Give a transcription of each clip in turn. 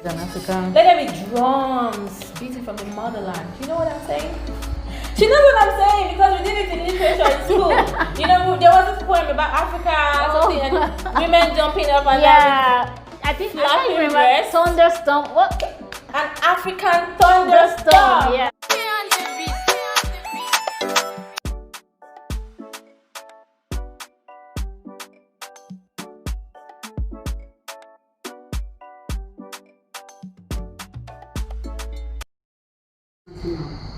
An African. Let there be drums beating from the motherland. You know what I'm saying? She knows what I'm saying because we did it in literature in school. You know, there was this poem about Africa or something, and women jumping up and down. Yeah, I think I remember breasts. thunderstorm. What? An African thunderstorm. Yeah.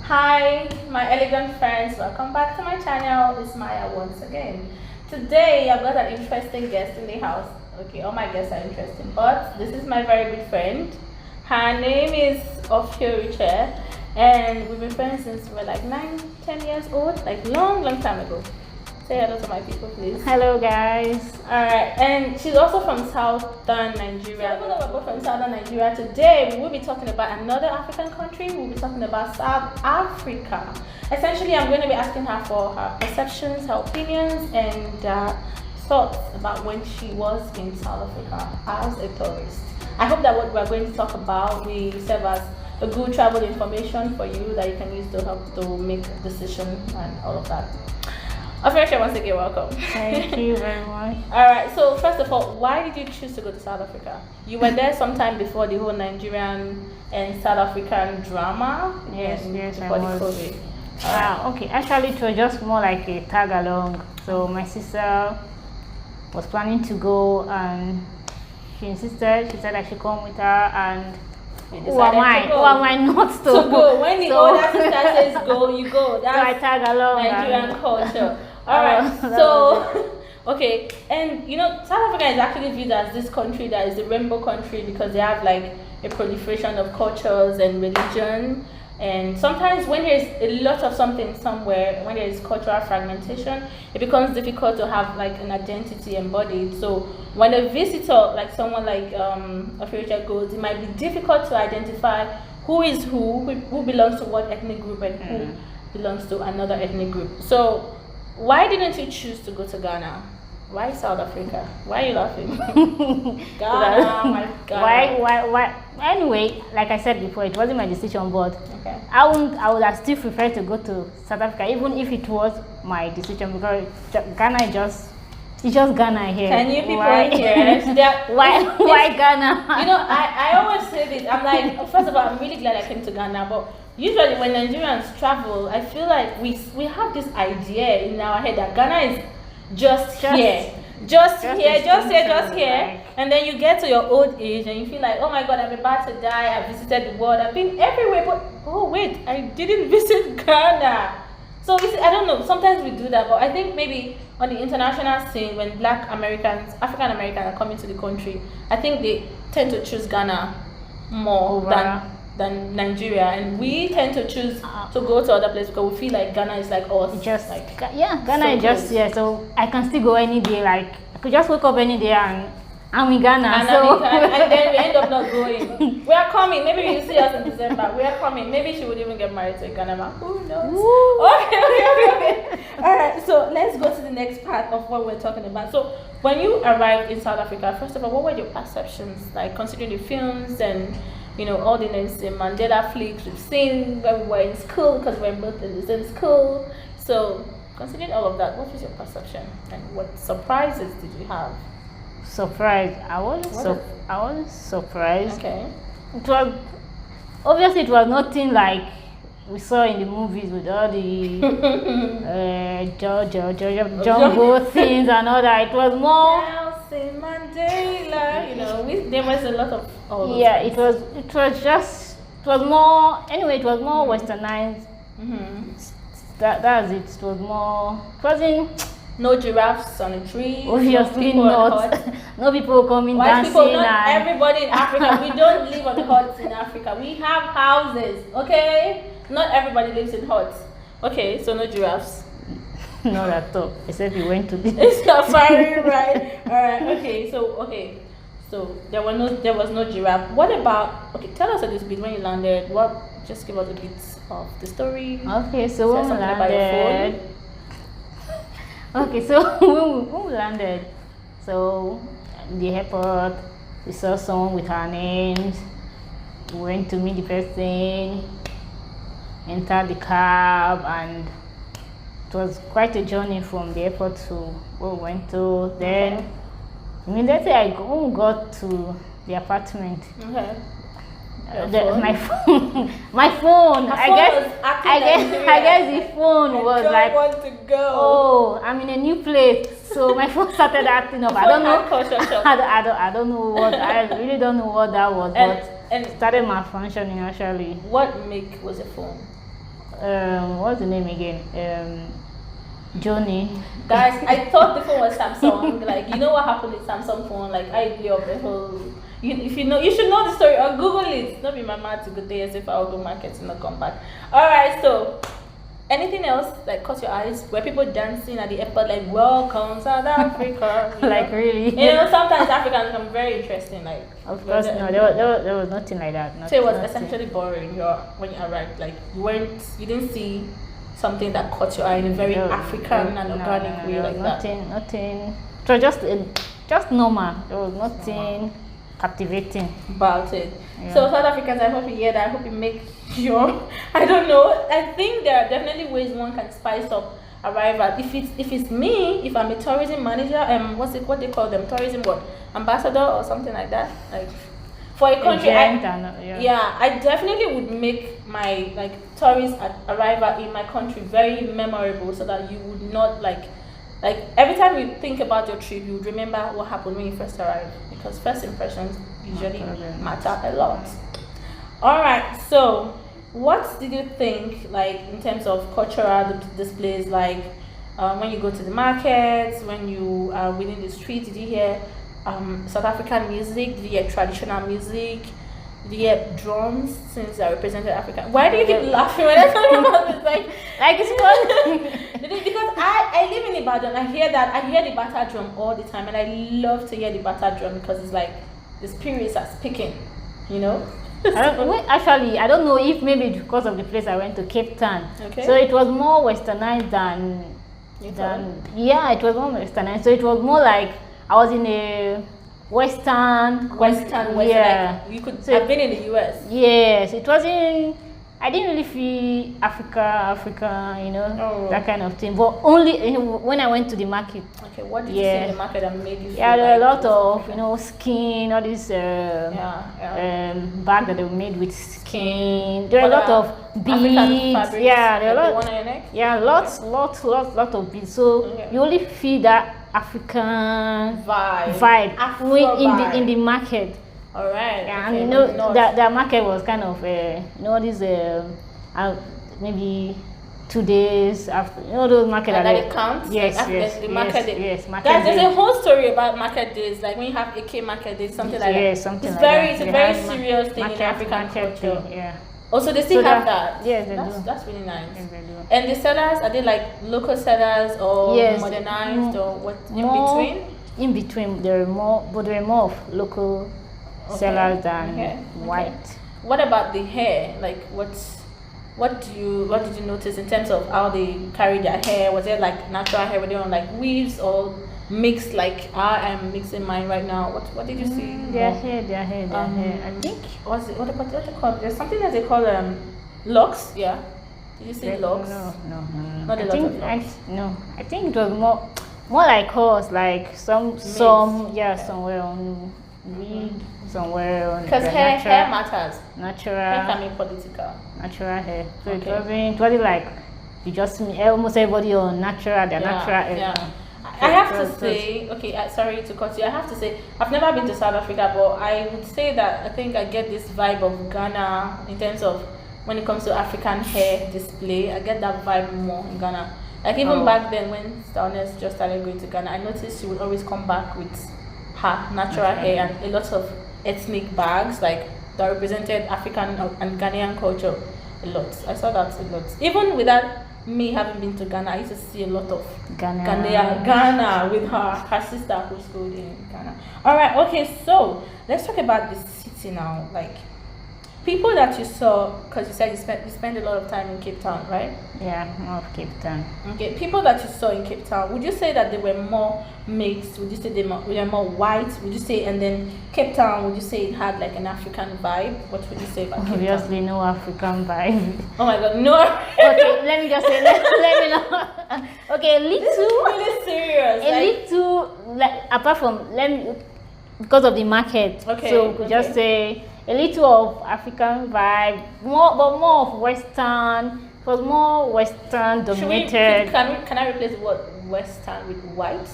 Hi, my elegant friends. Welcome back to my channel. It's Maya once again. Today, I've got an interesting guest in the house. Okay, all my guests are interesting, but this is my very good friend. Her name is phew, and we've been friends since we were like 9-10 years old, like long time ago. Say hello to my people, please. Hello, guys. Alright, and she's also from southern Nigeria. Even though we're both from southern Nigeria, today we will be talking about another African country. We'll be talking about South Africa. Essentially, I'm going to be asking her for her perceptions, her opinions, and thoughts about when she was in South Africa as a tourist. I hope that what we're going to talk about will serve as a good travel information for you that you can use to help to make a decision and all of that. Phew, once again, welcome. Thank you very much. Alright, so first of all, why did you choose to go to South Africa? You were there sometime before the whole Nigerian and South African drama? Yes, before I the was. COVID. Okay, actually it was just more like a tag along. So my sister was planning to go and she insisted, she said I should come with her, and who am I not to go? When the older sister says go, you go. That's so I tag along. Nigerian culture. Alright, so okay, and you know, South Africa is actually viewed as this country that is the rainbow country because they have like a proliferation of cultures and religion. And sometimes when there's a lot of something somewhere, when there is cultural fragmentation, it becomes difficult to have like an identity embodied. So when a visitor, like someone like phew goes, it might be difficult to identify who is who belongs to what ethnic group, and who belongs to another ethnic group. So why didn't you choose to go to Ghana? Why South Africa? Why are you laughing? Ghana, my God. Why? Anyway, like I said before, it wasn't my decision, but okay. I would have still preferred to go to South Africa, even if it was my decision, because Ghana it's just Ghana here. Can you people here? Why Ghana? You know, I always say this. I'm like, first of all, I'm really glad I came to Ghana, but usually when Nigerians travel, I feel like we have this idea in our head that Ghana is just here, and then you get to your old age and you feel like, oh my God, I'm about to die. I've visited the world, I've been everywhere, but oh wait, I didn't visit Ghana. So I don't know, sometimes we do that, but I think maybe on the international scene, when Black Americans, African Americans are coming to the country, I think they tend to choose Ghana more than Nigeria, and we tend to choose to go to other places because we feel like Ghana is like us. Ghana so is just here, so I can still go any day. Like I could just wake up any day and I'm in Ghana. And then we end up not going. We are coming. Maybe you see us in December. We are coming. Maybe she would even get married to a Ghana man. Who knows? Okay. All right. So let's go to the next part of what we're talking about. So when you arrived in South Africa, first of all, what were your perceptions like, considering the films and all the Nelson Mandela flicks we've seen when we were in school, because we're both in the same school. So considering all of that, what was your perception and what surprises did you have? Surprised. I was surprised. Okay. It was nothing like we saw in the movies with all the jungle things and all that. It was more Nelson Mandela. There was a lot of all those yeah. things. It was more. Anyway, it was more westernized. That's it. It was more. It wasn't. No giraffes on a tree. Obviously not. No people coming dancing. Not everybody in Africa. We don't live on huts in Africa. We have houses, okay? Not everybody lives in huts. Okay, so no giraffes. Not at all. Except we went to the safari, right? Alright, okay, so there was no giraffe. What about, tell us a little bit when you landed. Just give us a bit of the story. Okay, so when we landed. Okay, so when we landed, so in the airport, we saw someone with our names, we went to meet the person, entered the cab, and it was quite a journey from the airport to where we went to. Then immediately I got to the apartment. Okay. My phone, my phone. I guess the phone was like, want to go. oh, I'm in a new place, so my phone started acting up. I don't know. I don't know what. I really don't know what that was, but it started malfunctioning actually. What make was the phone? What's the name again? Johnny. Guys, I thought the phone was Samsung. Like, you know what happened with Samsung phone? Like, I blew up the whole. If you know, you should know the story or Google it. Not be my mad to go there as if I'll go market and not come back. All right, so anything else that caught your eyes? Were people dancing at the airport like "Welcome South Africa"? Like really? You know, sometimes Africans become very interesting. Like, of course, no, there was nothing like that. So it was essentially boring. When you arrived, like you didn't see something that caught your eye in a very African and organic way like nothing, that. Nothing. It was just normal. There was nothing captivating about it. Yeah. So South Africans, I hope you hear that. I hope you make sure. I don't know. I think there are definitely ways one can spice up arrival. If it's me, if I'm a tourism manager, what they call them, tourism ambassador or something like that. Like for a country, I definitely would make my tourist arrival in my country very memorable, so that you would not like every time you think about your trip, you would remember what happened when you first arrived, because first impressions usually matter a lot. All right, so what did you think, like in terms of cultural displays, like when you go to the markets, when you are within the streets? Did you hear South African music? Did you hear traditional music? Did you hear drums, since I represented Africa? Why do you keep laughing when I talk about this? Like it's fun. Because I live in Ibadan. I hear the bata drum all the time, and I love to hear the bata drum because it's like the spirits are speaking, you know. I don't know if maybe because of the place I went to, Cape Town. Okay. So it was more westernized than it was more westernized. So it was more like I was in a Western, yeah. Like you could have been in the US. Yes, it wasn't. I didn't really feel Africa, you know, that kind of thing. But only when I went to the market. Okay, what did you see in the market that made you feel? Yeah, there were a lot of skin, all these bag that they were made with skin. There were a lot of beads. Yeah, there were a lot. On your neck? Yeah, lots of beads. So you only feel that African vibe in the market. All right. Yeah, okay, and you know that market was kind of this maybe 2 days after, those market that it counts. Yes, market yes. Guys, there's a whole story about market days. Like when you have AK market days, something like that. Yes, something it's like very, that. It's a very serious thing in African culture. Yeah. Also, they still have that. Yes, they do. That's really nice. Yes, they do. And the sellers, are they like local sellers or modernized or what in between? In between, there are more of local sellers than white. What about the hair? Like what did you notice in terms of how they carry their hair? Was it like natural hair? Were they on like weaves or mixed like I am mixing mine right now? What did you see? Their hair. I think what they call? There's something that they call locks. Yeah. Did you see locks? No. Not a lot of locks. I think it was more like us, like somewhere on wig, somewhere on. Because hair matters. Natural. Hair can be political. Natural hair. So it wasn't like you just meet almost everybody on natural. They're natural hair. Yeah. I have to say, sorry to cut you. I have to say, I've never been to South Africa, but I would say that I think I get this vibe of Ghana in terms of when it comes to African hair display. I get that vibe more in Ghana. Like even back then when Stylist just started going to Ghana, I noticed she would always come back with her natural hair and a lot of ethnic bags like that represented African and Ghanaian culture a lot. I saw that a lot. Even without me having been to Ghana, I used to see a lot of Ghana with her sister who schooled in Ghana. All right, okay, so let's talk about the city now. Like, People that you saw, because you said you spent a lot of time in Cape Town, right? Yeah, more of Cape Town. Okay, people that you saw in Cape Town, would you say that they were more mixed? Would you say they were more white? Would you say, and then Cape Town, would you say it had like an African vibe? What would you say about Cape Town? Obviously, no African vibe. Oh my God, no. Okay, let me just say, let me know. Okay, This is really serious. Apart from, because of the market. Okay, So we could just say a little of African vibe, but more of Western. It was more Western dominated. Can I replace the word Western with white?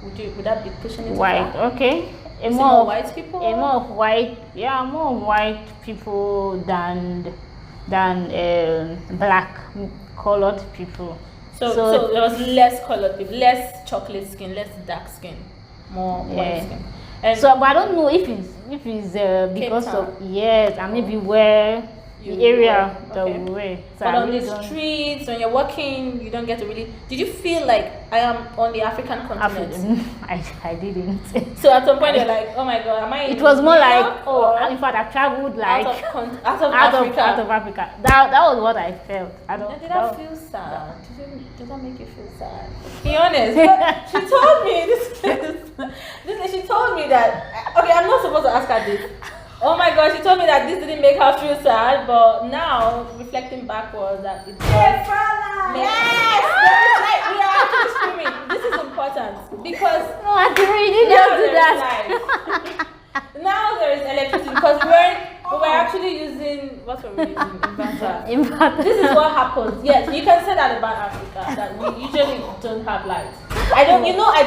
Would that be pushing it? White, okay. More white people. More of white, yeah, more white people than black colored people. So there was less colored people, less chocolate skin, less dark skin, more white skin. And so, but I don't know if it's because of and maybe where the area that we were. So but on the streets, when you're walking, you don't get to really. Did you feel like I am on the African continent? I didn't. So at some point you're like, oh my God, am I? It was more like, in fact, I traveled like out of Africa. That was what I felt. Did that feel sad? Did that make you feel sad? Be honest. She told me this. She told me that. Okay, I'm not supposed to ask her this. Oh my God, she told me that this didn't make her feel sad, but now reflecting backwards, that it does. Yes! We are actually screaming. This is important because no, I didn't do that. Now there is electricity because we were actually using what were we using? Inverter. This is what happens. Yes, you can say that about Africa, that we usually don't have lights. I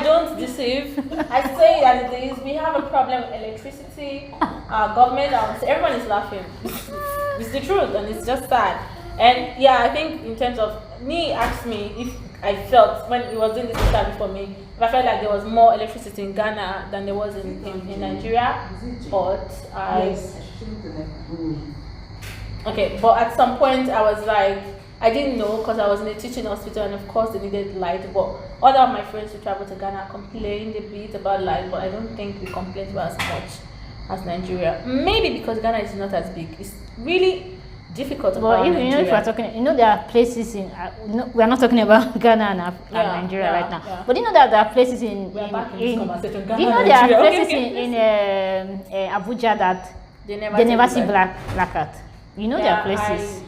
don't deceive. I say that it is. We have a problem with electricity. Our government, everyone is laughing. It's the truth, and it's just sad. And yeah, I think in terms of asked me if I felt when it was doing this interview for me, if I felt like there was more electricity in Ghana than there was in Nigeria, but but at some point I was like, I didn't know because I was in a teaching hospital and of course they needed light, but other of my friends who traveled to Ghana complained a bit about light, but I don't think we complained about as much as Nigeria. Maybe because Ghana is not as big. It's really difficult to power Nigeria. If we're talking, there are places in, we're not talking about Ghana and Nigeria right now, yeah. But that there are places in there are places in Abuja that they never see blackout. There are places.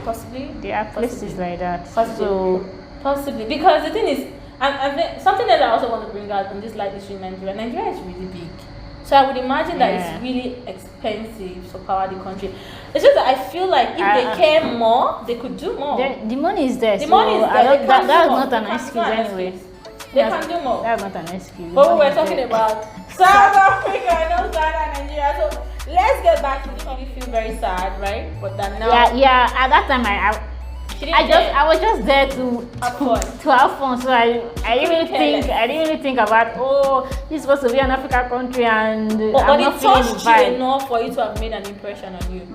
Possibly. There are places like that. Possibly because the thing is, and something that I also want to bring out on this light issue in Nigeria. Nigeria is really big, so I would imagine that it's really expensive to power the country. It's just that I feel like if they care more, they could do more. The money is there. The money is there. That's not an excuse anyway. They can do more. That's not an excuse. But we were talking about South Africa and Ghana and Nigeria. So let's get back to this. You feel very sad, right? But then now, at that time I was just there to have fun. So I didn't really think about this is supposed to be an African country and but it touched you enough for you to have made an impression on you,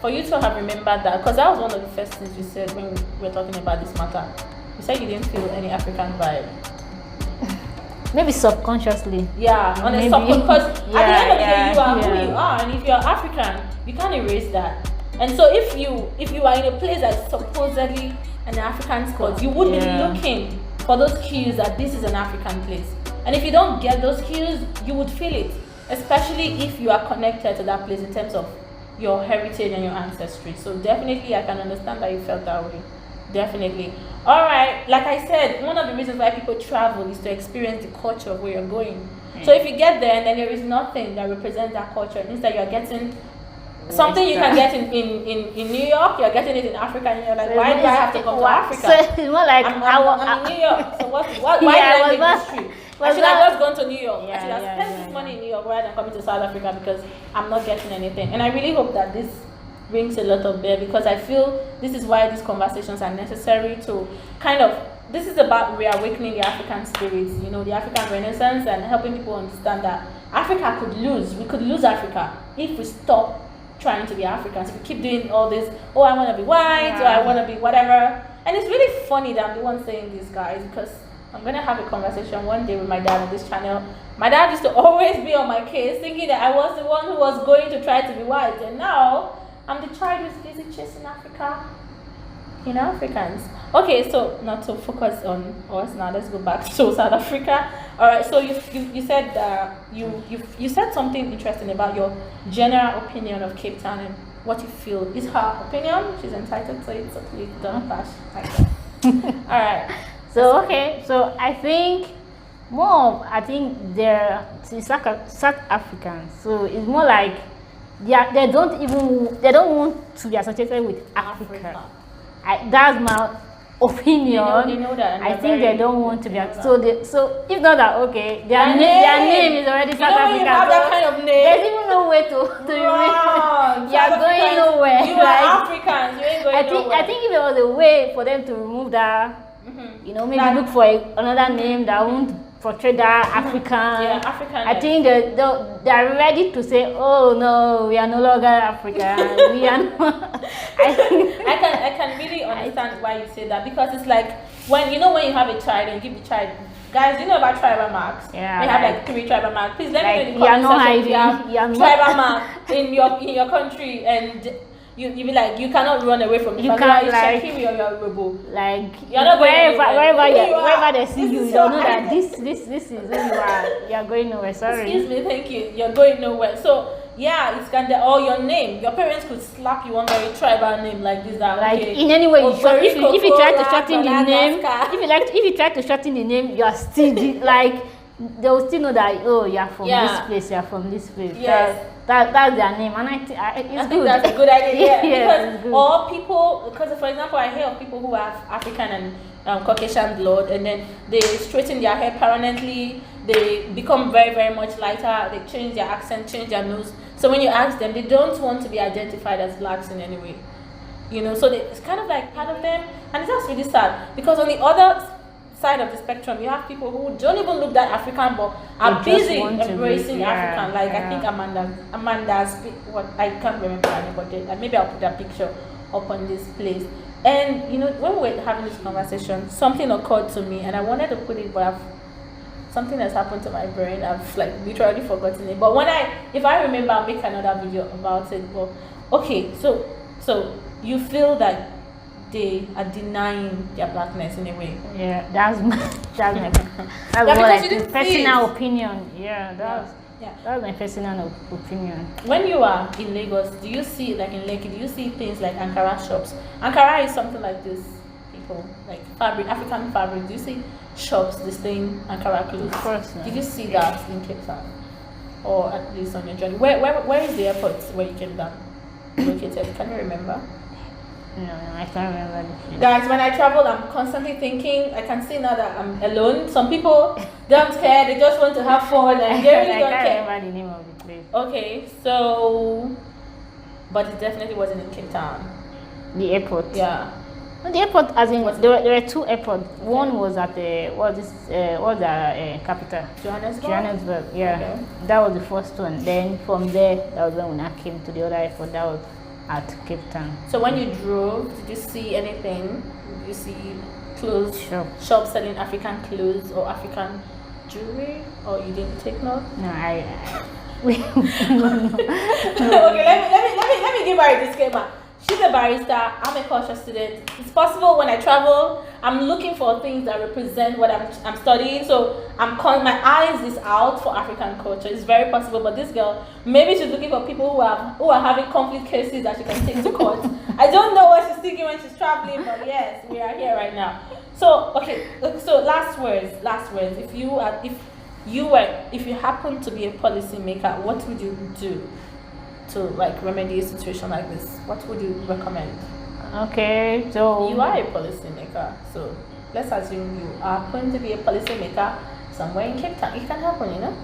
for you to have remembered that, because that was one of the first things you said when we were talking about this matter. You said you didn't feel any African vibe. Maybe subconsciously. Yeah, on a subconscious, because at the end of the day you are who you are, and if you're African, you can't erase that. And so if you are in a place that's supposedly an African spot, you would be looking for those cues that this is an African place. And if you don't get those cues, you would feel it, especially if you are connected to that place in terms of your heritage and your ancestry. So definitely I can understand that you felt that way. Definitely. All right, like I said, one of the reasons why people travel is to experience the culture of where you're going. So if you get there and then there is nothing that represents that culture, it means that you're getting something you can get in New York, you're getting it in Africa, and you're like, why do I have to come to Africa? So it's more like I'm in New York, so why did I make this trip? I should have just gone to New York. I should have spent this money in New York rather than coming to South Africa because I'm not getting anything. And I really hope that this brings a lot of bear, because I feel this is why these conversations are necessary to this is about reawakening the African spirit, the African Renaissance, and helping people understand that we could lose Africa if we stop trying to be Africans. If we keep doing all this, I want to be white, or I want to be whatever. And it's really funny that I'm the one saying this, guys, because I'm gonna have a conversation one day with my dad on this channel. My dad used to always be on my case, thinking that I was the one who was going to try to be white, and now I'm the child who's busy chasing Africa. Africans. Okay, so not to focus on us now. Let's go back to South Africa. All right. So you said you said something interesting about your general opinion of Cape Town and what you feel is her opinion. She's entitled to it, so please don't bash like that. All right. So I think it's like a South African. So it's more like they don't want to be associated with Africa. That's my opinion. They know that. I think they don't want to be. So if not that, okay, their name is already South African. Have that kind of name. There's even no way to remove. You are going nowhere. You are Africans. You ain't going nowhere. I think if there was a way for them to remove that, maybe look for another name that won't portray that African. Yeah, African. I think they are ready to say, oh no, we are no longer African. We are not. I can really understand why you say that, because it's like when you have a child and give the child, guys, you know about tribal marks. Yeah. We have like 3 tribal marks. Please let me know in the you are not comment section hiding. You are tribal mark in your country, and you be like, you cannot run away from it. You can't, like Shakiri or you're Robo. Like you're not wherever they see you, don't know that this is who you are. You are going nowhere. Sorry. Excuse me, thank you. You're going nowhere. So yeah, it's kind of, or your name. Your parents could slap you one very tribal name like this. That like okay, in any way, if you try to shorten the name, if you try to shorten the name, you are still like they will still know that, oh, you are from this place. You are from this place. Yes. That's their name, and I think that's a good idea. Yes, because or people, because for example, I hear of people who have African and Caucasian blood, and then they straighten their hair permanently. They become very, very much lighter. They change their accent, change their nose. So when you ask them, they don't want to be identified as blacks in any way. So it's kind of like part of them, and it's just really sad because on the other side of the spectrum, you have people who don't even look that African but are busy embracing African. Like I think Amanda's what I can't remember anybody. Maybe I'll put that picture up on this place. And when we were having this conversation, something occurred to me, and I wanted to put it, but something has happened to my brain. I've like literally forgotten it. But if I remember, I'll make another video about it. But okay, so you feel that they are denying their blackness in a way. Yeah, that's my personal opinion. Yeah, that's my personal opinion. When you are in Lagos, do you see, like in Lekki, do you see things like Ankara shops? Ankara is something like this, people, like fabric, African fabric. Do you see shops displaying Ankara clothes? Of course. Did you see that in Cape Town? Or at least on your journey? Where is the airport where you came down located? Can you remember? No, I can't remember. Guys, when I travel, I'm constantly thinking. I can see now that I'm alone. Some people don't care; they just want to have fun, and they really don't care. I can't remember the name of the place. Okay, so, but it definitely wasn't in Cape Town. The airport. Yeah. No, the airport, as in there were 2 airports. Okay. One was at the capital. Johannesburg. Yeah. Okay. That was the first one. Then from there, that was when I came to the other airport. That was at Cape Town. So when you drove, did you see anything? Did you see clothes shops selling African clothes or African jewelry, or you didn't take note? No, Okay, let me give her a disclaimer. She's a barista. I'm a culture student. It's possible when I travel, I'm looking for things that represent what I'm studying. So my eyes is out for African culture. It's very possible. But this girl, maybe she's looking for people who are having conflict cases that she can take to court. I don't know what she's thinking when she's traveling, but yes, we are here right now. So okay. So last words. If you happen to be a policymaker, what would you do to like remedy a situation like this? What would you recommend? Okay, so you are a policymaker, so let's assume you are going to be a policymaker somewhere in Cape Town. It can happen,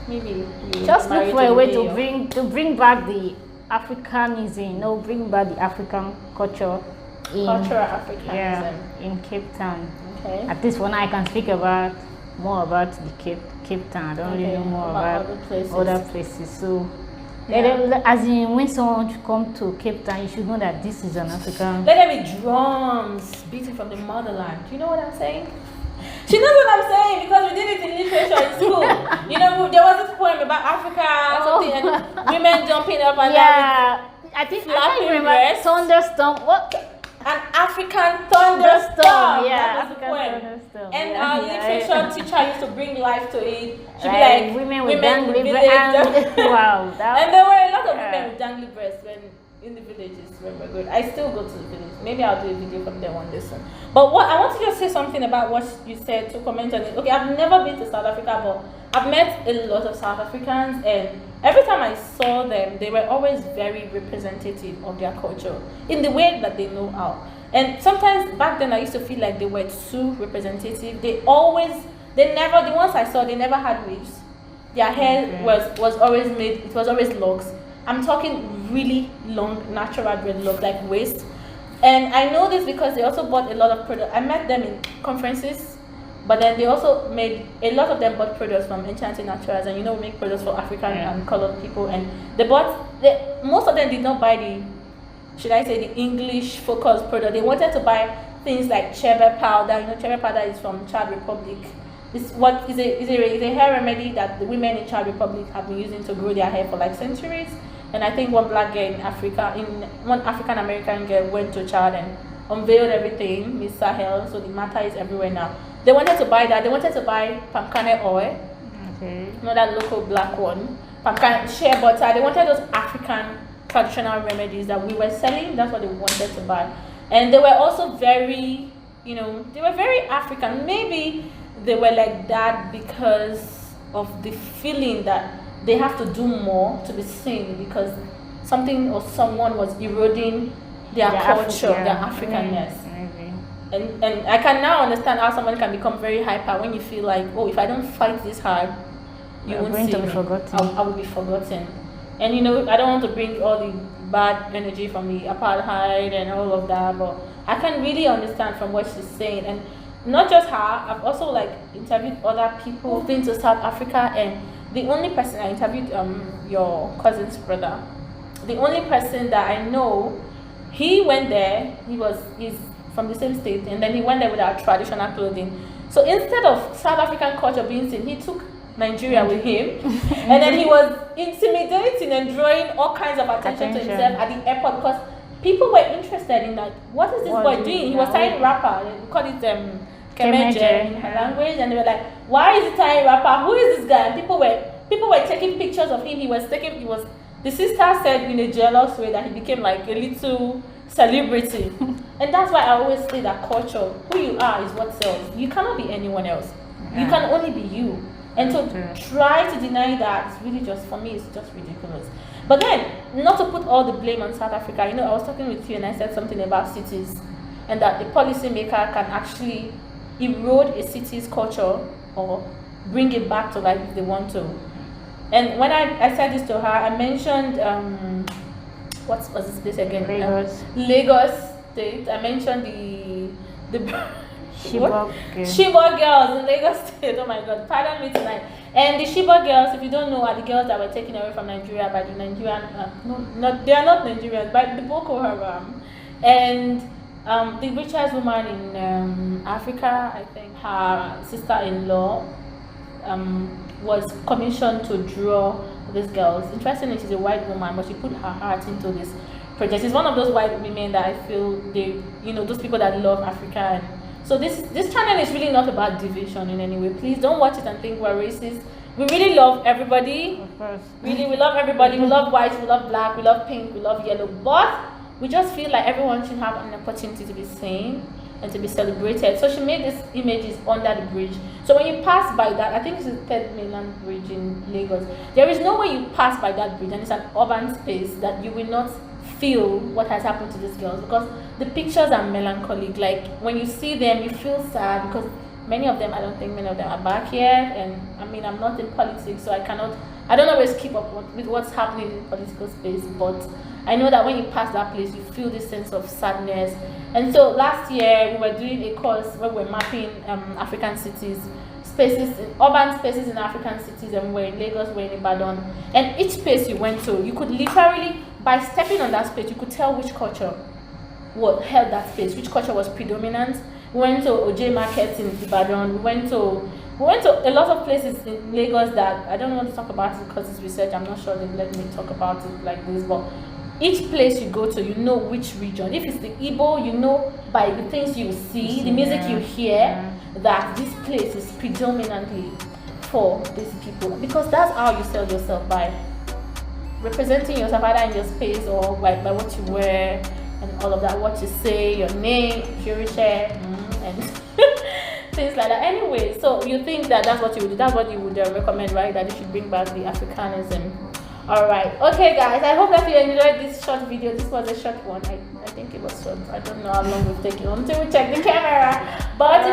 Maybe you just look for a way to bring back the Africanism, bring back the African culture cultural Africanism in Cape Town. Okay. At least when I can speak more about the Cape Town. I don't really know more about other places. So as in when someone should come to Cape Town, you should know that this is an African. Let there be drums beating from the motherland. Do you know what I'm saying? She knows what I'm saying because we did it in literature in school. You know, there was this poem about Africa or something, and women jumping up and down. I think flapping I remember breasts. thunderstorm. What? An African thunderstorm. Yeah, that was the African poem. thunderstorm. And Yeah, our literature teacher used to bring life to it. She'd be like like, women with women dangly village. breasts. Wow, And there were a lot of women with dangly breasts when in the villages when we're good. I still go to the village. Maybe I'll do a video from there one day soon. But what I want to just say something about what you said to comment on it. Okay, I've never been to South Africa, but I've met a lot of South Africans, and every time I saw them, they were always very representative of their culture in the way that they know how. And sometimes back then I used to feel like they were too representative. The ones I saw, they never had wigs. Their hair was always made, it was always locks. I'm talking really long natural dreadlocks, like waist. And I know this because they also bought a lot of products. I met them in conferences, but then they also made, a lot of them bought products from Enchanted Naturals, and you know we make products for African and colored people, and most of them did not buy the English focused product. They wanted to buy things like chebe powder. You know, chebe powder is from Czech Republic. It's a hair remedy that the women in Czech Republic have been using to grow their hair for like centuries. And I think one black girl in Africa, one African American girl went to Chad and unveiled everything, Miss Sahel, so the matter is everywhere now. They wanted to buy that. They wanted to buy palm kernel oil. Okay. You know, that local black one. Palm kernel, shea butter. They wanted those African traditional remedies that we were selling. That's what they wanted to buy. And they were also very, they were very African. Maybe they were like that because of the feeling that they have to do more to be seen, because something or someone was eroding their culture, their Africanness. And I can now understand how someone can become very hyper when you feel like, oh, if I don't fight this hard, you won't see me. I will be forgotten. And I don't want to bring all the bad energy from the apartheid and all of that, but I can really understand from what she's saying. And not just her, I've also interviewed other people who've been to South Africa, and the only person I interviewed, your cousin's brother, the only person that I know, he went there, he's from the same state, and then he went there with our traditional clothing. So instead of South African culture being seen, he took Nigeria with him, and then he was intimidating and drawing all kinds of attention to himself at the airport, because people were interested in that. What is this boy doing? He was tying rapper. We call it kemeje in her language, and they were like, "Why is he tying rapper? Who is this guy?" And people were taking pictures of him. The sister said in a jealous way that he became like a little celebrity. And that's why I always say that culture, who you are is what sells. You cannot be anyone else. You can only be you. And to try to deny that is really just, for me, it's just ridiculous. But then, not to put all the blame on South Africa, I was talking with you and I said something about cities, and that the policymaker can actually erode a city's culture or bring it back to life if they want to. And when I said this to her, I mentioned, what was this place again? Lagos State. I mentioned the Shibok girls in Lagos State. Oh my God, pardon me tonight. And the Shibok girls, if you don't know, are the girls that were taken away from Nigeria by the Nigerian, they are not Nigerians, by the Boko Haram. And the richest woman in Africa, I think, her sister-in-law was commissioned to draw these girls. Interestingly, she's a white woman, but she put her heart into this project. She's one of those white women that I feel those people that love Africa. And so this channel is really not about division in any way. Please don't watch it and think we're racist. We really love everybody. Of course. Really, we love everybody. We love white, we love black, we love pink, we love yellow. But we just feel like everyone should have an opportunity to be seen and to be celebrated. So she made these images under the bridge. So when you pass by that, I think it's the third mainland bridge in Lagos. There is no way you pass by that bridge, and it's an urban space, that you will not feel what has happened to these girls, because the pictures are melancholic. Like when you see them, you feel sad, because I don't think many of them are back yet. And I mean, I'm not in politics, so I don't always keep up with what's happening in the political space, but I know that when you pass that place, you feel this sense of sadness. And so last year, we were doing a course where we were mapping African cities, urban spaces in African cities, and we were in Lagos, we were in Ibadan. And each space you went to, you could literally, by stepping on that space, you could tell which culture held that space, which culture was predominant. We went to OJ Market in Ibadan. We went to a lot of places in Lagos that I don't want to talk about it because it's research. I'm not sure they let me talk about it like this, but each place you go to, you know which region. If it's the Igbo, you know by the things you see, the music you hear, that this place is predominantly for these people, because that's how you sell yourself, by representing yourself either in your space or by what you wear and all of that, what you say, your name, Fury share, and things like that. Anyway, so you think that's what you would recommend, right? That you should bring back the Africanism. All right, okay guys, I hope that you enjoyed this short video. This was a short one. I think it was short. I don't know how long we've taken until we check the camera, but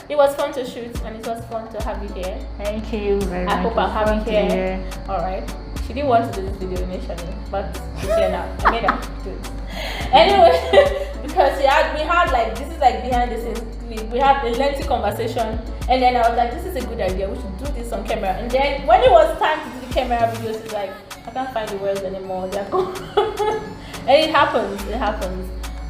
it was fun to shoot, and it was fun to have you here. Thank you very much. I hope I'm having you here. All right, she didn't want to do this video initially, but she's here now. I made her do it anyway. Because we had like, this is like behind the scenes clip. We had a lengthy conversation, and then I was like, this is a good idea, we should do this on camera. And then when it was time to do the camera videos, it's like, I can't find the words anymore, they're gone. And it happens.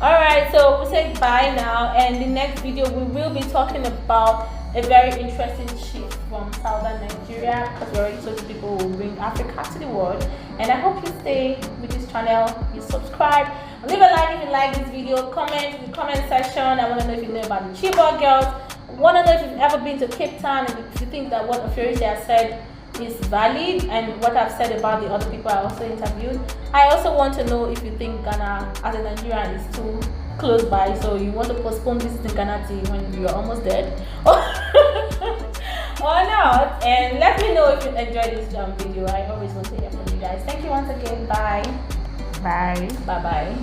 All right, so we'll say bye now, and the next video we will be talking about a very interesting shift from southern Nigeria, because we already told you people will bring Africa to the world. And I hope you stay with this channel, you subscribe, leave a like if you like this video, comment in the comment section. I want to know if you know about the Chibok girls. I want to know if you've ever been to Cape Town, and if you think that what Ofiorishe has said is valid, and what I've said about the other people I also interviewed. I also want to know if you think Ghana as a Nigerian is too close by, so you want to postpone visiting Ghana till when you're almost dead, or not. And let me know if you enjoyed this video. I always want to hear from you guys. Thank you once again. Bye. Bye. Bye.